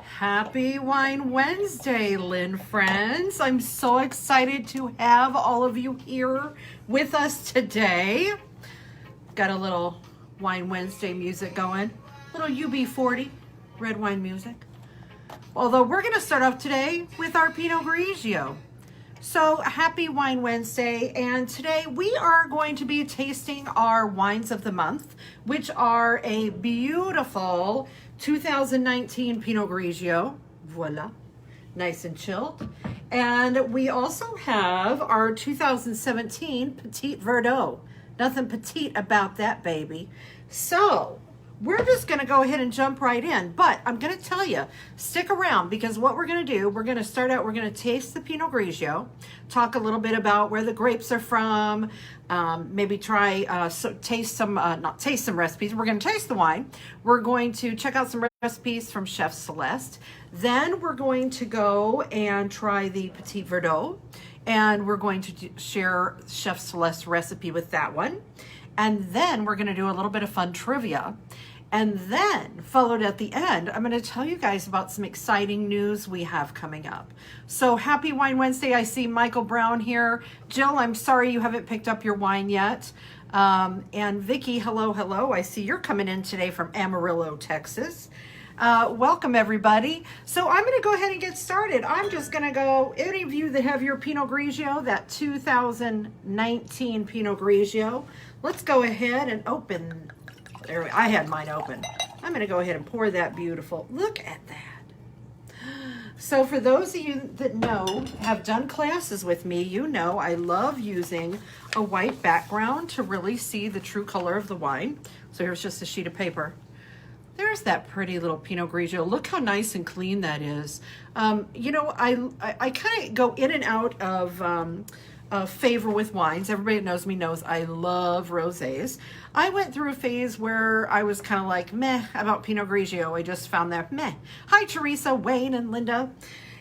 Happy Wine Wednesday, Lynn friends. I'm so excited to have all of you here with us today. Got a little Wine Wednesday music going, little UB40 red wine music. Although we're going to start off today with our Pinot Grigio. So happy Wine Wednesday, and today we are going to be tasting our wines of the month, which are a beautiful 2019 Pinot Grigio, voila, nice and chilled. And we also have our 2017 Petite Verdot, nothing petite about that baby. So we're just going to go ahead and jump right in, but I'm going to tell you, stick around, because what we're going to do, we're going to start out, we're going to taste the Pinot Grigio, talk a little bit about where the grapes are from, maybe try, taste some, not taste some recipes, we're going to taste the wine, we're going to check out some recipes from Chef Celeste, then we're going to go and try the Petit Verdot, and we're going to share Chef Celeste's recipe with that one, and then we're going to do a little bit of fun trivia. And then, followed at the end, I'm going to tell you guys about some exciting news we have coming up. So happy Wine Wednesday. I see Michael Brown here. Jill, I'm sorry you haven't picked up your wine yet. And Vicky, hello, hello. I see you're coming in today from Amarillo, Texas. Welcome, everybody. So I'm going to go ahead and get started. I'm just going to go, any of you that have your Pinot Grigio, that 2019 Pinot Grigio, let's go ahead and open. There, I had mine open. I'm going to go ahead and pour that beautiful. Look at that. So for those of you that know, have done classes with me, you know I love using a white background to really see the true color of the wine. So here's just a sheet of paper. There's that pretty little Pinot Grigio. Look how nice and clean that is. You know, I kind of go in and out of favor with wines. Everybody that knows me knows I love rosés. I went through a phase where I was kind of like meh about Pinot Grigio. I just found that meh. Hi Teresa, Wayne, and Linda.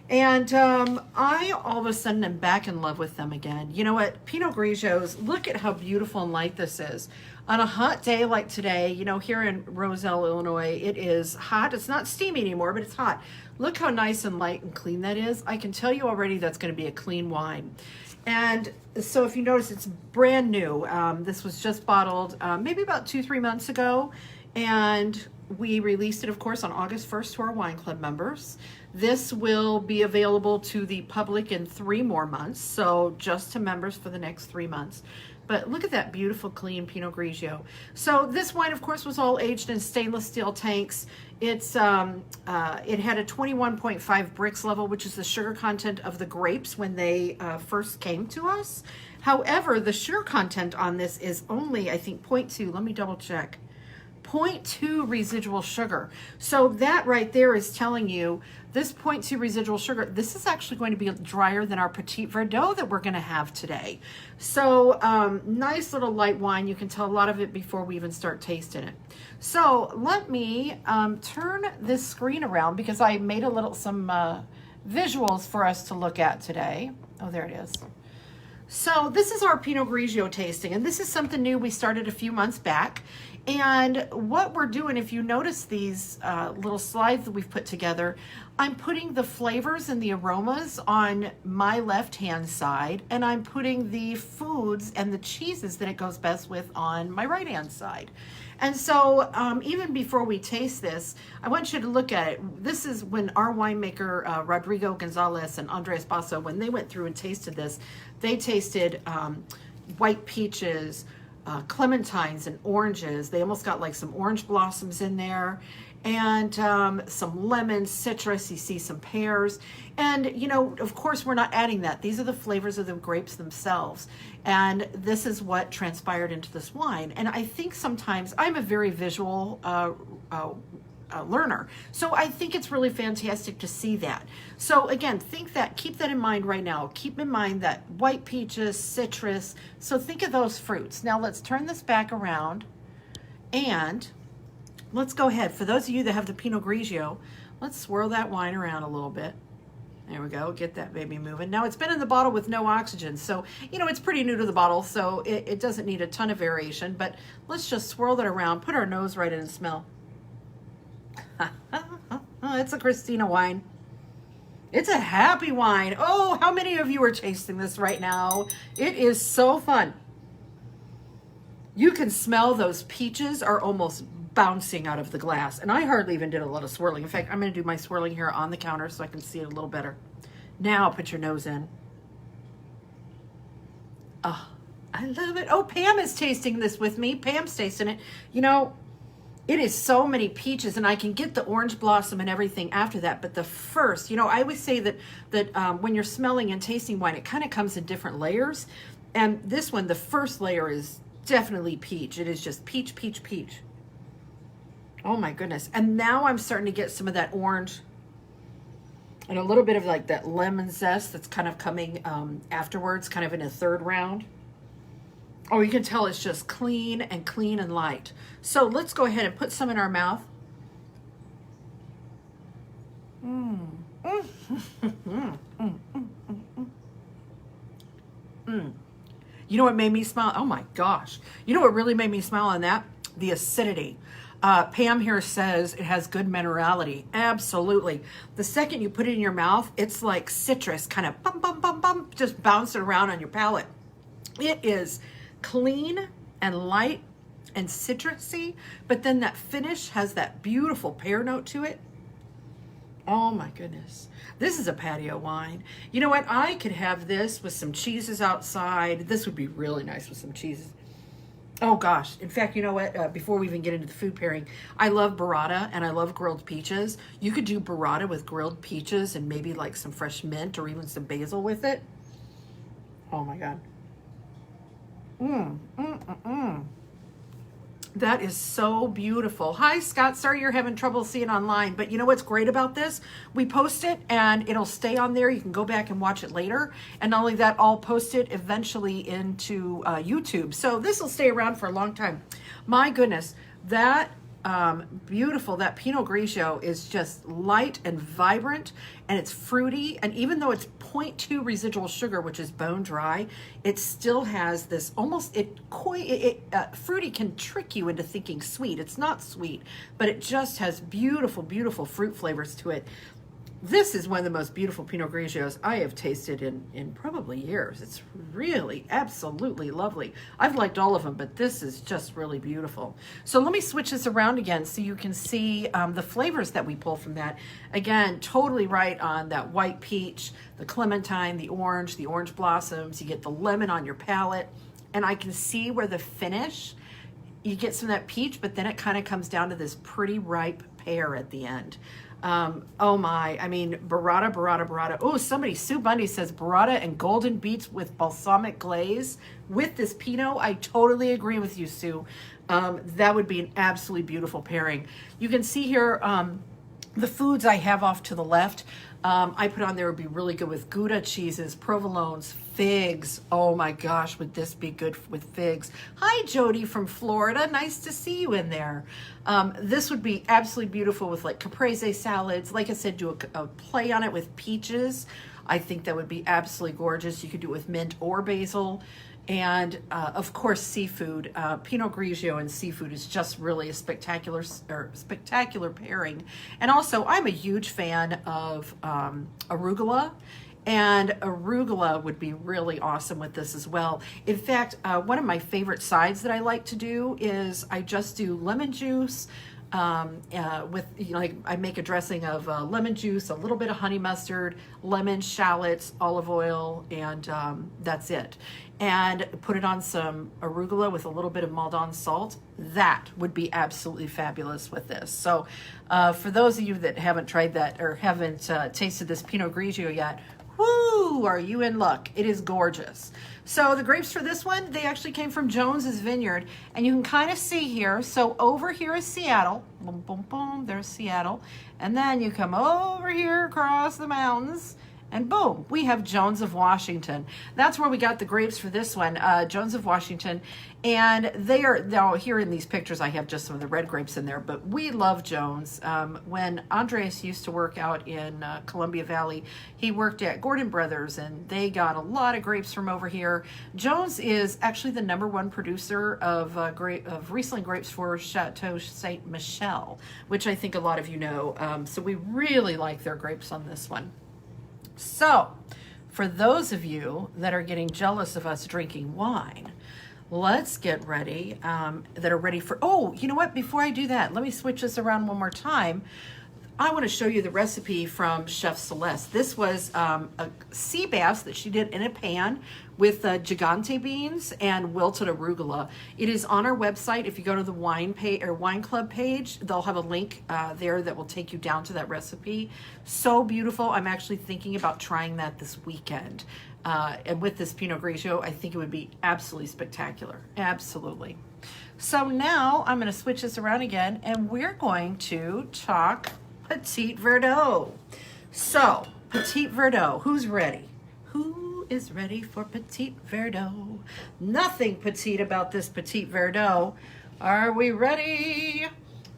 And I all of a sudden am back in love with them again. You know what? Pinot Grigios, look at how beautiful and light this is. On a hot day like today, you know, here in Roselle, Illinois, it is hot. It's not steamy anymore, but it's hot. Look how nice and light and clean that is. I can tell you already that's going to be a clean wine. And so if you notice, it's brand new. This was just bottled maybe about 2-3 months ago. And we released it, of course, on August 1st to our wine club members. This will be available to the public in 3 more months. So just to members for the next 3 months. But look at that beautiful, clean Pinot Grigio. So this wine, of course, was all aged in stainless steel tanks. It's it had a 21.5 Brix level, which is the sugar content of the grapes when they first came to us. However, the sugar content on this is only, I think, 0.2. Let me double check. 0.2 residual sugar. So that right there is telling you this 0.2 residual sugar, this is actually going to be drier than our Petit Verdot that we're going to have today. So nice little light wine. You can tell a lot of it before we even start tasting it. So let me turn this screen around because I made some visuals for us to look at today. Oh, there it is. So this is our Pinot Grigio tasting, and this is something new we started a few months back. And what we're doing, if you notice these little slides that we've put together, I'm putting the flavors and the aromas on my left-hand side, and I'm putting the foods and the cheeses that it goes best with on my right-hand side. And so even before we taste this, I want you to look at it. This is when our winemaker, Rodrigo Gonzalez and Andres Basso, when they went through and tasted this, they tasted white peaches, clementines and oranges. They almost got like some orange blossoms in there, and some lemon, citrus. You see some pears, and you know, of course, we're not adding that. These are the flavors of the grapes themselves, and this is what transpired into this wine. And I think sometimes I'm a very visual learner, so I think it's really fantastic to see that. So again, keep that in mind right now. Keep in mind that white peaches, citrus, so think of those fruits. Now let's turn this back around and let's go ahead. For those of you that have the Pinot Grigio, let's swirl that wine around a little bit. There we go, get that baby moving. Now it's been in the bottle with no oxygen, so you know, it's pretty new to the bottle, so it doesn't need a ton of variation, but let's just swirl that around, put our nose right in and smell. it's a Christina wine. It's a happy wine. Oh, how many of you are tasting this right now? It is so fun. You can smell those peaches are almost bouncing out of the glass. And I hardly even did a lot of swirling. In fact, I'm going to do my swirling here on the counter so I can see it a little better. Now put your nose in. Oh, I love it. Oh, Pam is tasting this with me. Pam's tasting it. You know, it is so many peaches, and I can get the orange blossom and everything after that. But the first, you know, I always say that when you're smelling and tasting wine, it kind of comes in different layers. And this one, the first layer is definitely peach. It is just peach, peach, peach. Oh my goodness. And now I'm starting to get some of that orange and a little bit of like that lemon zest that's kind of coming afterwards, kind of in a third round. Oh, you can tell it's just clean and light. So let's go ahead and put some in our mouth. You know what made me smile? Oh my gosh. You know what really made me smile on that? The acidity. Pam here says it has good minerality. Absolutely. The second you put it in your mouth, it's like citrus, kind of bum, bum, bum, bum, just bouncing around on your palate. It is clean and light and citrusy, but then that finish has that beautiful pear note to it. Oh my goodness. This is a patio wine. You know what? I could have this with some cheeses outside. This would be really nice with some cheeses. Oh gosh. In fact, you know what? Before we even get into the food pairing, I love burrata and I love grilled peaches. You could do burrata with grilled peaches and maybe like some fresh mint or even some basil with it. Oh my God. That is so beautiful. Hi, Scott. Sorry you're having trouble seeing online, but you know what's great about this? We post it and it'll stay on there. You can go back and watch it later. And not only that, I'll post it eventually into YouTube. So this will stay around for a long time. My goodness, that beautiful. That Pinot Grigio is just light and vibrant, and it's fruity. And even though it's 0.2 residual sugar, which is bone dry, it still has this almost, fruity can trick you into thinking sweet. It's not sweet, but it just has beautiful, beautiful fruit flavors to it. This is one of the most beautiful Pinot Grigios I have tasted in probably years. It's really absolutely lovely. I've liked all of them, but this is just really beautiful. So let me switch this around again so you can see the flavors that we pull from that. Again, totally right on that white peach, the clementine, the orange blossoms. You get the lemon on your palate, and I can see where the finish, you get some of that peach, but then it kind of comes down to this pretty ripe pear at the end. Oh my, I mean, burrata. Oh, Sue Bundy says burrata and golden beets with balsamic glaze with this Pinot. I totally agree with you, Sue. That would be an absolutely beautiful pairing. You can see here the foods I have off to the left. I put on there would be really good with Gouda cheeses, provolones, figs. Oh my gosh, would this be good with figs? Hi, Jody from Florida. Nice to see you in there. This would be absolutely beautiful with like caprese salads. Like I said, do a play on it with peaches. I think that would be absolutely gorgeous. You could do it with mint or basil. And of course, seafood. Pinot Grigio and seafood is just really a spectacular pairing. And also, I'm a huge fan of arugula, and arugula would be really awesome with this as well. In fact, one of my favorite sides that I like to do is I just do lemon juice. With, you know, like I make a dressing of lemon juice, a little bit of honey mustard, lemon, shallots, olive oil, and that's it. And put it on some arugula with a little bit of Maldon salt. That would be absolutely fabulous with this. So for those of you that haven't tried that or haven't tasted this Pinot Grigio yet, whoo, are you in luck? It is gorgeous. So the grapes for this one, they actually came from Jones's Vineyard, and you can kind of see here. So over here is Seattle. Boom, boom, boom. There's Seattle. And then you come over here across the mountains, And boom, we have Jones of Washington. That's where we got the grapes for this one, Jones of Washington. And they are, now here in these pictures, I have just some of the red grapes in there, but we love Jones. When Andres used to work out in Columbia Valley, he worked at Gordon Brothers, and they got a lot of grapes from over here. Jones is actually the #1 producer of Riesling grapes for Chateau Saint Michel, which I think a lot of you know. So we really like their grapes on this one. So, for those of you that are getting jealous of us drinking wine, let's get ready, that are ready for, oh, you know what? Before I do that, let me switch this around one more time. I want to show you the recipe from Chef Celeste. This was a sea bass that she did in a pan with gigante beans and wilted arugula. It is on our website. If you go to the wine page or wine club page, they'll have a link there that will take you down to that recipe. So beautiful. I'm actually thinking about trying that this weekend. And with this Pinot Grigio, I think it would be absolutely spectacular. Absolutely. So now I'm going to switch this around again, and we're going to talk Petite Verdot. So, Petite Verdot, who's ready? Who is ready for Petite Verdot? Nothing petite about this Petite Verdot. Are we ready?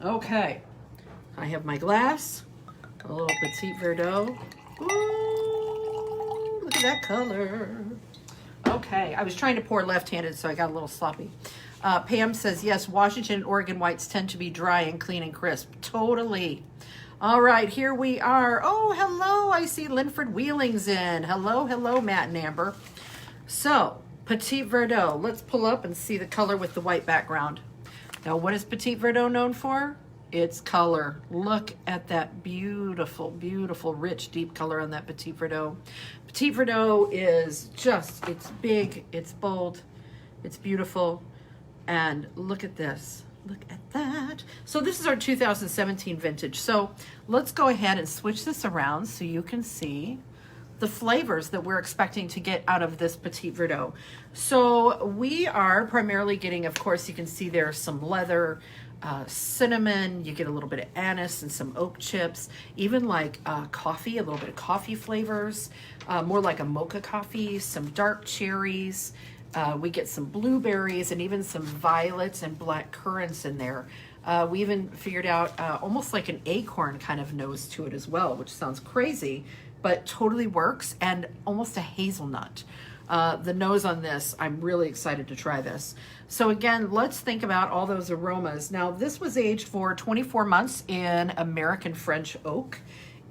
Okay. I have my glass, a little Petite Verdot. Ooh, look at that color. Okay, I was trying to pour left-handed, so I got a little sloppy. Pam says, yes, Washington and Oregon whites tend to be dry and clean and crisp. Totally. All right, here we are. Oh, hello. I see Lynfred Wheeling's in. Hello, hello, Matt and Amber. So, Petite Verdot. Let's pull up and see the color with the white background. Now, what is Petite Verdot known for? Its color. Look at that beautiful, beautiful, rich, deep color on that Petite Verdot. Petite Verdot is just, it's big, it's bold, it's beautiful, and look at this. Look at that. So this is our 2017 vintage. So let's go ahead and switch this around so you can see the flavors that we're expecting to get out of this Petite Verdot. So we are primarily getting, of course, you can see there's some leather, cinnamon, you get a little bit of anise and some oak chips, even like coffee, a little bit of coffee flavors, more like a mocha coffee, some dark cherries. We get some blueberries and even some violets and black currants in there. We even figured out almost like an acorn kind of nose to it as well, which sounds crazy, but totally works, and almost a hazelnut. The nose on this, I'm really excited to try this. So again, let's think about all those aromas. Now, this was aged for 24 months in American French oak.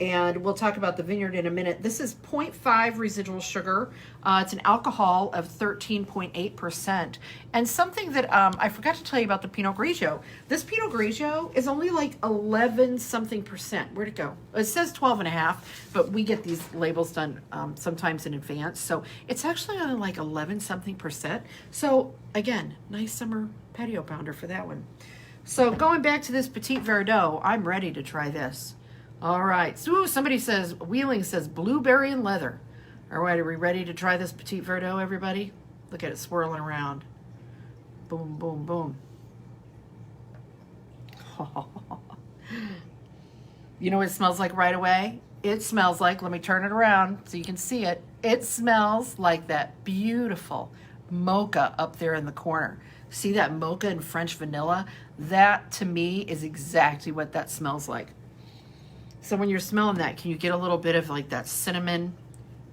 And we'll talk about the vineyard in a minute. This is 0.5 residual sugar. It's an alcohol of 13.8%. And something that I forgot to tell you about the Pinot Grigio. This Pinot Grigio is only like 11 something percent. Where'd it go? It says 12.5, but we get these labels done sometimes in advance. So it's actually only like 11 something percent. So again, nice summer patio pounder for that one. So going back to this Petite Verdot, I'm ready to try this. All right, so somebody says, Wheeling says blueberry and leather. All right, are we ready to try this Petite Verdot, everybody? Look at it swirling around. Boom, boom, boom. You know what it smells like right away? It smells like, let me turn it around so you can see it. It smells like that beautiful mocha up there in the corner. See that mocha and French vanilla? That, to me, is exactly what that smells like. So when you're smelling that, can you get a little bit of like that cinnamon,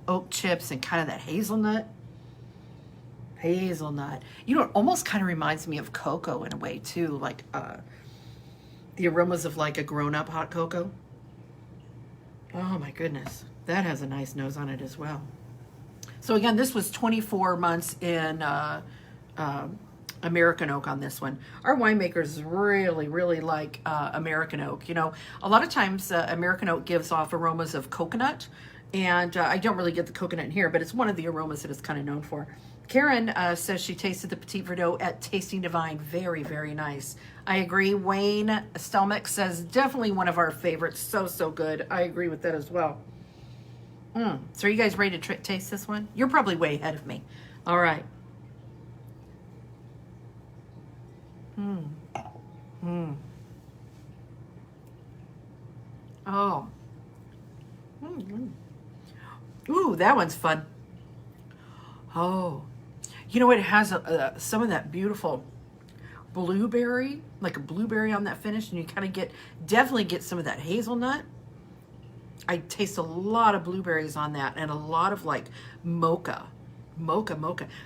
oak chips, and kind of that hazelnut? Hazelnut. You know, it almost kind of reminds me of cocoa in a way too, like the aromas of like a grown-up hot cocoa. Oh my goodness, that has a nice nose on it as well. So again, this was 24 months in American oak on this one. Our winemakers really, really like American oak. You know, a lot of times American oak gives off aromas of coconut, and I don't really get the coconut in here, but it's one of the aromas that it's kind of known for. Karen says she tasted the Petite Verdot at Tasting Divine. Very, very nice. I agree. Wayne Stelmach says definitely one of our favorites. So, so good. I agree with that as well. So are you guys ready to taste this one? You're probably way ahead of me. All right. Oh. Ooh, that one's fun. Oh, you know, it has some of that beautiful blueberry, like a blueberry on that finish, and you kind of definitely get some of that hazelnut. I taste a lot of blueberries on that and a lot of like mocha.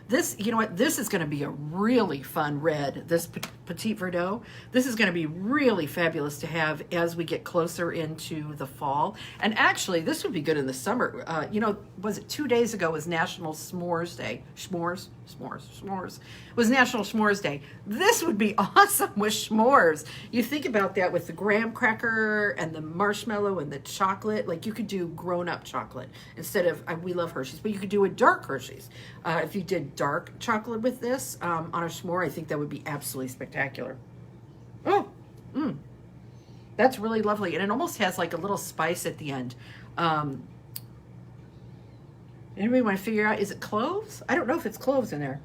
This, you know what, this is going to be a really fun red, this Petite Verdot. This is going to be really fabulous to have as we get closer into the fall. And actually, this would be good in the summer. You know, was it 2 days ago was National S'mores Day? S'mores. It was National S'mores Day. This would be awesome with s'mores. You think about that with the graham cracker and the marshmallow and the chocolate. Like, you could do grown-up chocolate instead of, we love Hershey's, but you could do a dark Hershey's. If you did dark chocolate with this on a s'more, I think that would be absolutely spectacular. Oh, that's really lovely. And it almost has like a little spice at the end. Anybody want to figure out, is it cloves? I don't know if it's cloves in there.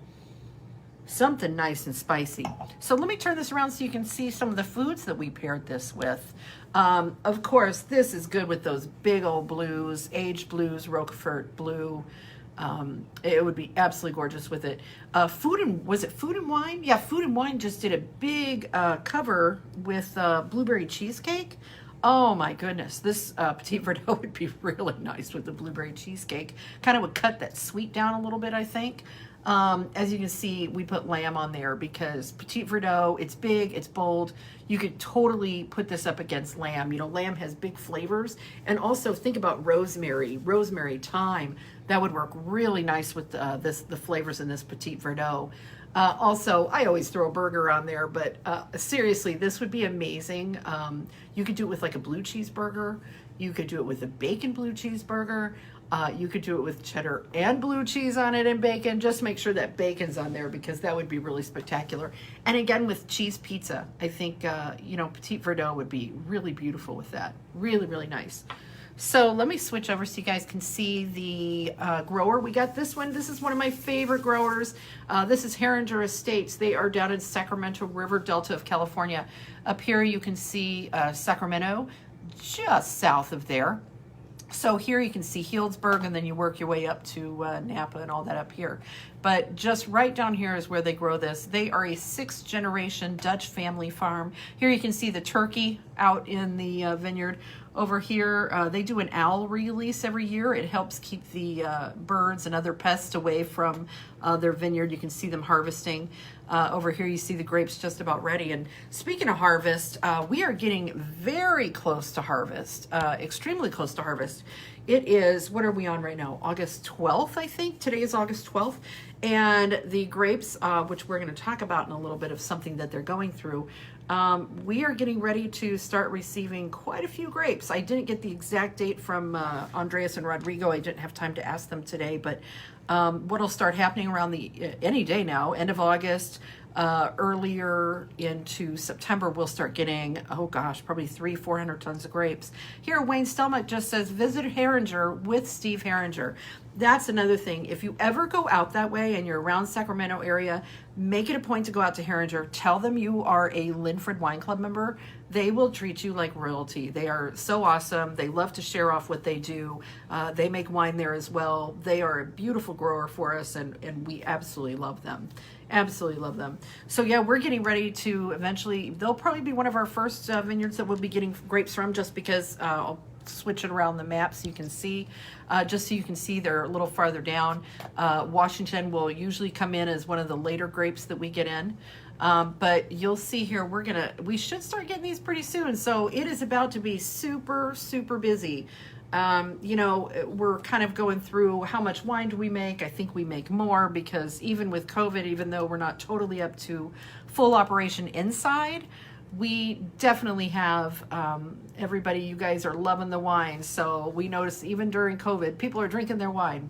Something nice and spicy. So let me turn this around so you can see some of the foods that we paired this with. Of course, this is good with those big old blues, aged blues, Roquefort blue. It would be absolutely gorgeous with it. Was it Food and Wine? Yeah, Food and Wine just did a big cover with blueberry cheesecake. Oh my goodness, this Petit Verdot would be really nice with the blueberry cheesecake. Kind of would cut that sweet down a little bit, I think. As you can see, we put lamb on there because Petit Verdot, it's big, it's bold. You could totally put this up against lamb. You know, lamb has big flavors. And also think about rosemary, thyme. That would work really nice with the flavors in this Petit Verdot. Also, I always throw a burger on there, but seriously, this would be amazing. You could do it with like a blue cheeseburger. You could do it with a bacon blue cheeseburger. You could do it with cheddar and blue cheese on it and bacon. Just make sure that bacon's on there because that would be really spectacular. And again, with cheese pizza, I think, you know, Petit Verdot would be really beautiful with that. Really, really nice. So let me switch over so you guys can see the grower. We got this one. This is one of my favorite growers. This is Herrenger Estates. They are down in Sacramento River Delta of California. Up here you can see Sacramento, just south of there. So here you can see Healdsburg, and then you work your way up to Napa and all that up here. But just right down here is where they grow this. They are a 6th generation Dutch family farm. Here you can see the turkey out in the vineyard. Over here, they do an owl release every year. It helps keep the birds and other pests away from their vineyard. You can see them harvesting. Over here, you see the grapes just about ready. And speaking of harvest, we are getting very close to harvest, extremely close to harvest. It is, what are we on right now? August 12th, I think. Today is August 12th. And the grapes, which we're going to talk about in a little bit of something that they're going through, we are getting ready to start receiving quite a few grapes. I didn't get the exact date from Andreas and Rodrigo. I didn't have time to ask them today, but what'll start happening around any day now, end of August, earlier into September, we'll start getting, oh gosh, probably 300-400 tons of grapes. Here, Wayne Stelmach just says, visit Herrenger with Steve Herrenger. That's another thing. If you ever go out that way and you're around Sacramento area, make it a point to go out to Herrenger. Tell them you are a Lynfred Wine Club member. They will treat you like royalty. They are so awesome. They love to share off what they do. They make wine there as well. They are a beautiful grower for us, and we absolutely love them. Absolutely love them. So yeah, we're getting ready to eventually, they'll probably be one of our first vineyards that we'll be getting grapes from, just because I'll switch it around the map so you can see, just so you can see they're a little farther down. Washington will usually come in as one of the later grapes that we get in. But you'll see here, we should start getting these pretty soon. So it is about to be super, super busy. You know, we're kind of going through how much wine do we make. I think we make more because even with COVID, even though we're not totally up to full operation inside, we definitely have everybody, you guys are loving the wine. So we notice even during COVID, people are drinking their wine.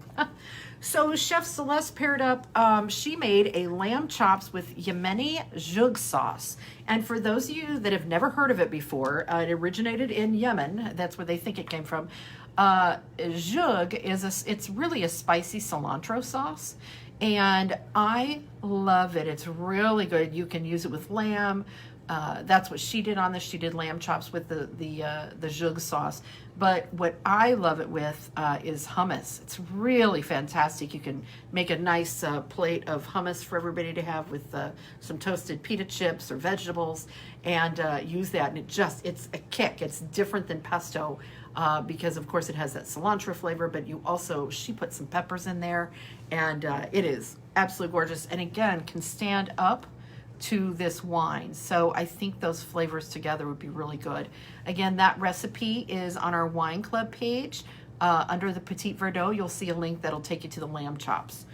So Chef Celeste paired up, she made a lamb chops with Yemeni zhoug sauce. And for those of you that have never heard of it before, it originated in Yemen. That's where they think it came from. Zhoug it's really a spicy cilantro sauce. And I love it. It's really good. You can use it with lamb, That's what she did on this. She did lamb chops with the zhug sauce. But what I love it with is hummus. It's really fantastic. You can make a nice plate of hummus for everybody to have with some toasted pita chips or vegetables, and use that. And it's a kick. It's different than pesto because, of course, it has that cilantro flavor. But she put some peppers in there, and it is absolutely gorgeous. And again, can stand up to this wine. So I think those flavors together would be really good. Again, that recipe is on our wine club page. Under the Petite Verdot, you'll see a link that'll take you to the lamb chops.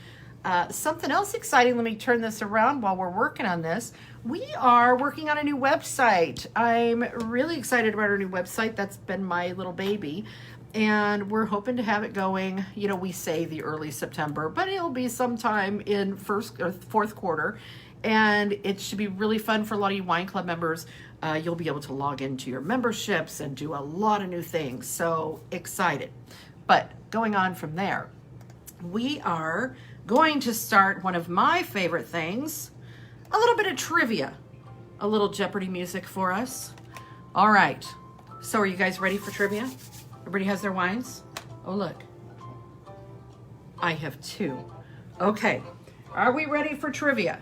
Something else exciting, let me turn this around while we're working on this. We are working on a new website. I'm really excited about our new website. That's been my little baby. And we're hoping to have it going, we say the early September, but it'll be sometime in first or fourth quarter. And it should be really fun for a lot of you wine club members. You'll be able to log into your memberships and do a lot of new things. So excited. But going on from there, we are going to start one of my favorite things, a little bit of trivia, a little Jeopardy music for us. All right. So are you guys ready for trivia? Everybody has their wines? Oh, look. I have two. Okay. Are we ready for trivia?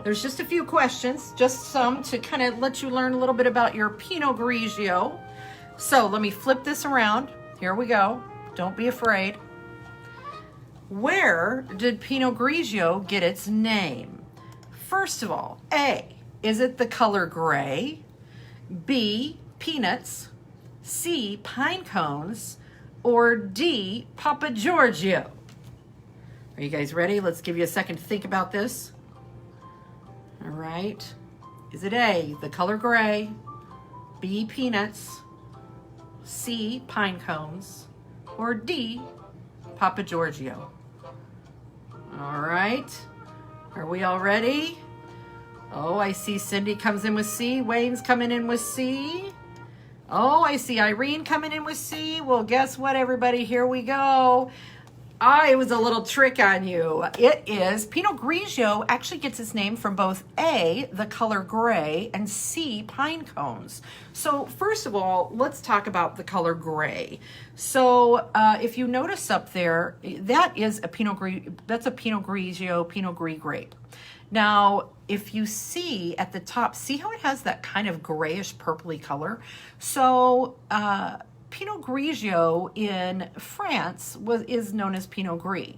There's just a few questions, just some to kind of let you learn a little bit about your Pinot Grigio. So let me flip this around. Here we go. Don't be afraid. Where did Pinot Grigio get its name? First of all, A, is it the color gray? B, peanuts? C, pine cones? Or D, Papa Giorgio? Are you guys ready? Let's give you a second to think about this. All right. Is it A, the color gray, B, peanuts, C, pine cones, or D, Papa Giorgio? All right. Are we all ready? Oh, I see Cindy comes in with C. Wayne's coming in with C. Oh, I see Irene coming in with C. Well, guess what, everybody? Here we go. It was a little trick on you. It is Pinot Grigio actually gets its name from both A, the color gray, and C, pine cones. So first of all, let's talk about the color gray. So if you notice up there, that is a Pinot Grigio, Pinot Gris grape. Now, if you see at the top, see how it has that kind of grayish purpley color? So Pinot Grigio in France is known as Pinot Gris,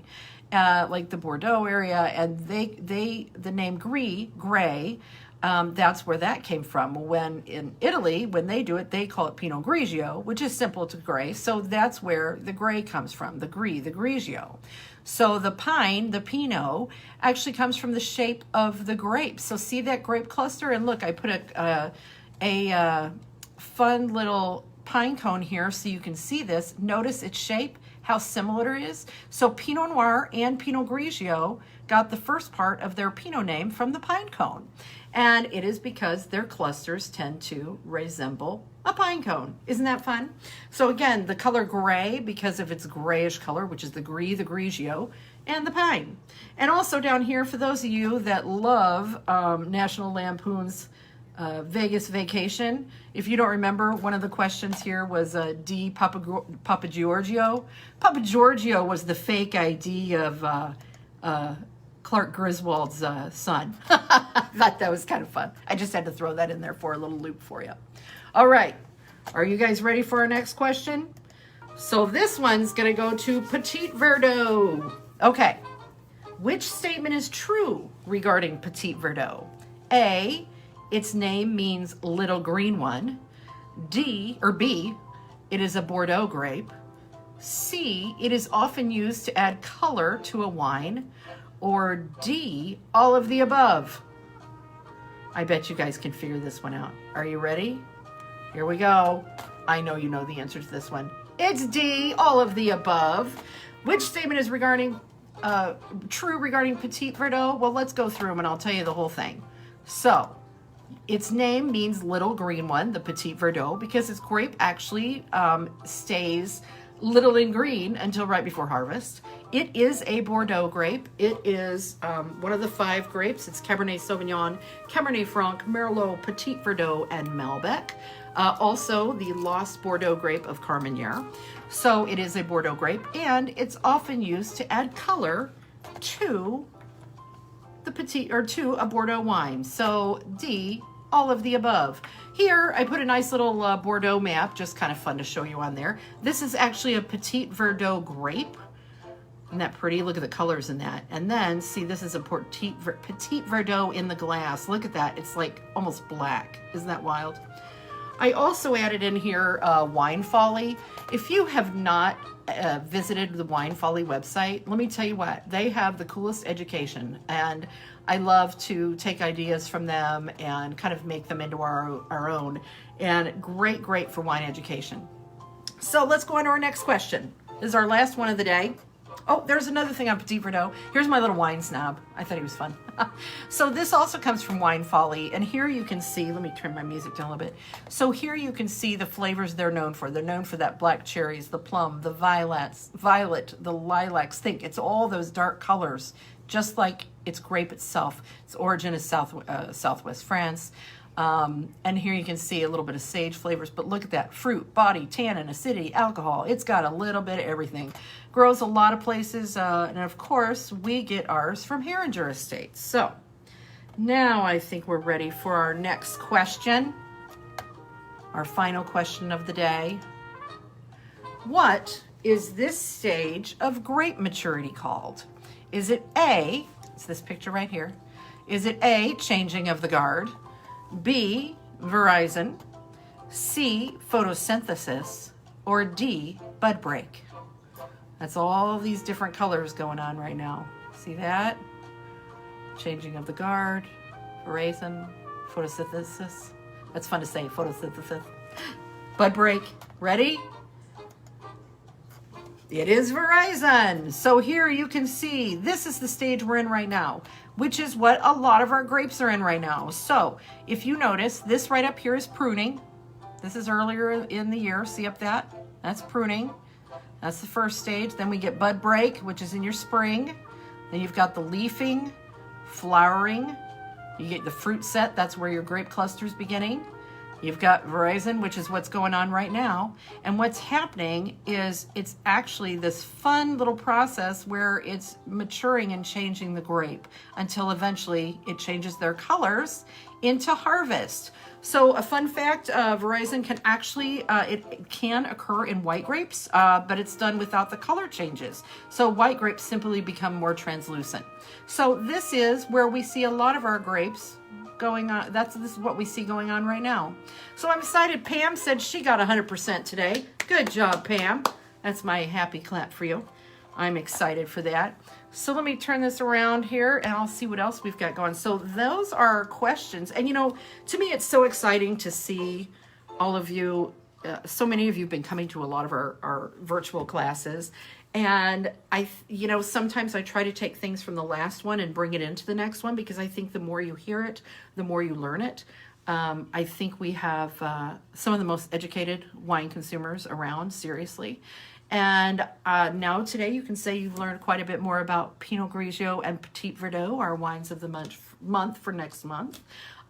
like the Bordeaux area, and the name Gris, gray, that's where that came from. When in Italy, when they do it, they call it Pinot Grigio, which is simple to gray. So that's where the gray comes from, the Gris, the Grigio. So the pine, the Pinot, actually comes from the shape of the grape. So see that grape cluster? And look, I put a fun little pine cone here so you can see this. Notice its shape, how similar it is. So Pinot Noir and Pinot Grigio got the first part of their Pinot name from the pine cone. And it is because their clusters tend to resemble a pine cone. Isn't that fun? So again, the color gray because of its grayish color, which is the Gris, the Grigio, and the pine. And also down here, for those of you that love National Lampoon's Vegas Vacation, if you don't remember, one of the questions here was D, Papa Giorgio. Papa Giorgio was the fake ID of Clark Griswold's son. I thought that was kind of fun. I just had to throw that in there for a little loop for you. All right. Are you guys ready for our next question? So this one's going to go to Petite Verdot. Okay. Which statement is true regarding Petite Verdot? A, its name means little green one. B, it is a Bordeaux grape. C, it is often used to add color to a wine. Or D, all of the above. I bet you guys can figure this one out. Are you ready? Here we go. I know you know the answer to this one. It's D, all of the above. Which statement is true regarding Petite Verdot? Well, let's go through them and I'll tell you the whole thing. So, its name means little green one, the Petite Verdot, because its grape actually stays little in green until right before harvest. It is a Bordeaux grape. It is one of the 5 grapes. It's Cabernet Sauvignon, Cabernet Franc, Merlot, Petit Verdot, and Malbec. Also the Lost Bordeaux grape of Carmenere. So it is a Bordeaux grape, and it's often used to add color to to a Bordeaux wine. So D, all of the above. Here, I put a nice little Bordeaux map, just kind of fun to show you on there. This is actually a Petite Verdot grape. Isn't that pretty? Look at the colors in that. And then, see, this is a Petite Verdot in the glass. Look at that. It's like almost black. Isn't that wild? I also added in here Wine Folly. If you have not visited the Wine Folly website, let me tell you what, they have the coolest education, and I love to take ideas from them and kind of make them into our own, and great for wine education. So let's go on to our next question. This is our last one of the day. Oh, there's another thing on Petit Verdot. Here's my little wine snob. I thought he was fun. So this also comes from Wine Folly, and here you can see, let me turn my music down a little bit. So here you can see the flavors they're known for. They're known for that black cherries, the plum, the violet, the lilacs. Think, it's all those dark colors, just like its grape itself. Its origin is Southwest France. And here you can see a little bit of sage flavors, but look at that fruit, body, tannin, acidity, alcohol. It's got a little bit of everything. Grows a lot of places, and of course we get ours from Herrenger Estates. So now I think we're ready for our next question, our final question of the day. What is this stage of grape maturity called? Is it A, it's this picture right here, is it A, changing of the guard, B, Verizon, C, photosynthesis, or D, bud break? That's all these different colors going on right now. See that? Changing of the guard, Verizon, photosynthesis. That's fun to say, photosynthesis. Bud break. Ready? It is Verizon. So here you can see, this is the stage we're in right now, which is what a lot of our grapes are in right now. So if you notice, this right up here is pruning. This is earlier in the year. See up that? That's pruning. That's the first stage. Then we get bud break, which is in your spring. Then you've got the leafing, flowering. You get the fruit set. That's where your grape cluster's beginning. You've got Verizon, which is what's going on right now. And what's happening is it's actually this fun little process where it's maturing and changing the grape until eventually it changes their colors into harvest. So a fun fact, Verizon can actually, it can occur in white grapes, but it's done without the color changes. So white grapes simply become more translucent. So this is where we see a lot of our grapes going on. This is what we see going on right now. So I'm excited. Pam said she got 100% today. Good job, Pam. That's my happy clap for you. I'm excited for that. So let me turn this around here and I'll see what else we've got going. So those are our questions. And you know, to me, it's so exciting to see all of you. So many of you have been coming to a lot of our virtual classes. And you know, sometimes I try to take things from the last one and bring it into the next one because I think the more you hear it, the more you learn it. I think we have some of the most educated wine consumers around, seriously. And now today you can say you've learned quite a bit more about Pinot Grigio and Petit Verdot, our wines of the month for next month.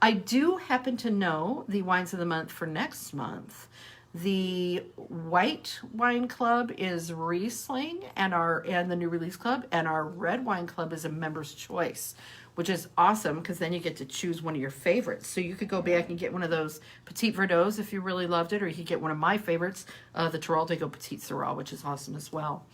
I do happen to know the wines of the month for next month. The white wine club is Riesling and the new release club, and our red wine club is a member's choice, which is awesome because then you get to choose one of your favorites. So you could go back and get one of those Petit Verdots if you really loved it, or you could get one of my favorites, the Terral de Go Petit Syrah, which is awesome as well.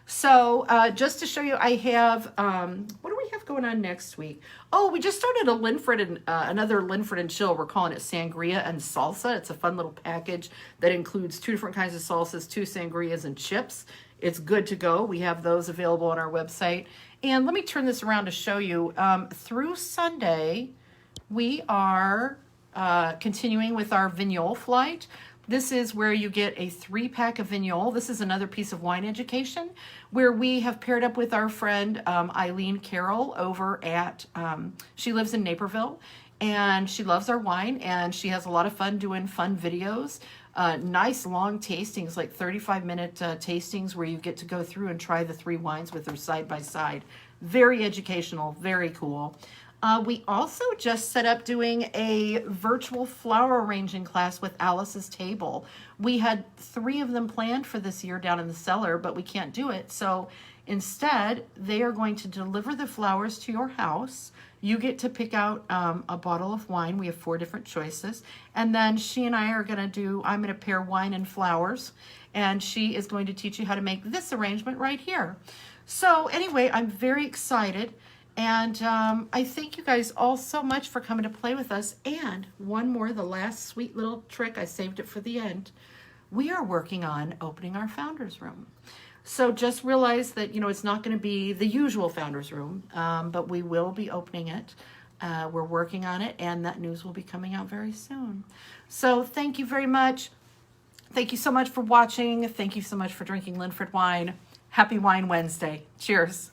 So just to show you, I have, what do we have going on next week? Oh, we just started another Lynfred and Chill. We're calling it Sangria and Salsa. It's a fun little package that includes 2 different kinds of salsas, 2 sangrias, and chips. It's good to go. We have those available on our website. And let me turn this around to show you. Through Sunday, we are continuing with our Vignole flight. This is where you get a 3-pack of Vignole. This is another piece of wine education where we have paired up with our friend Eileen Carroll over at, she lives in Naperville, and she loves our wine, and she has a lot of fun doing fun videos nice long tastings, like 35-minute tastings where you get to go through and try the 3 wines with her side by side. Very educational, very cool. We also just set up doing a virtual flower arranging class with Alice's Table. We had 3 of them planned for this year down in the cellar, but we can't do it. So instead, they are going to deliver the flowers to your house. You get to pick out a bottle of wine. We have 4 different choices. And then she and I are going to do, I'm going to pair wine and flowers. And she is going to teach you how to make this arrangement right here. So anyway, I'm very excited. And I thank you guys all so much for coming to play with us. And one more, the last sweet little trick, I saved it for the end. We are working on opening our founder's room. So just realize that, you know, it's not going to be the usual founder's room, but we will be opening it. We're working on it, and that news will be coming out very soon. So thank you very much. Thank you so much for watching. Thank you so much for drinking Lynfred wine. Happy Wine Wednesday. Cheers.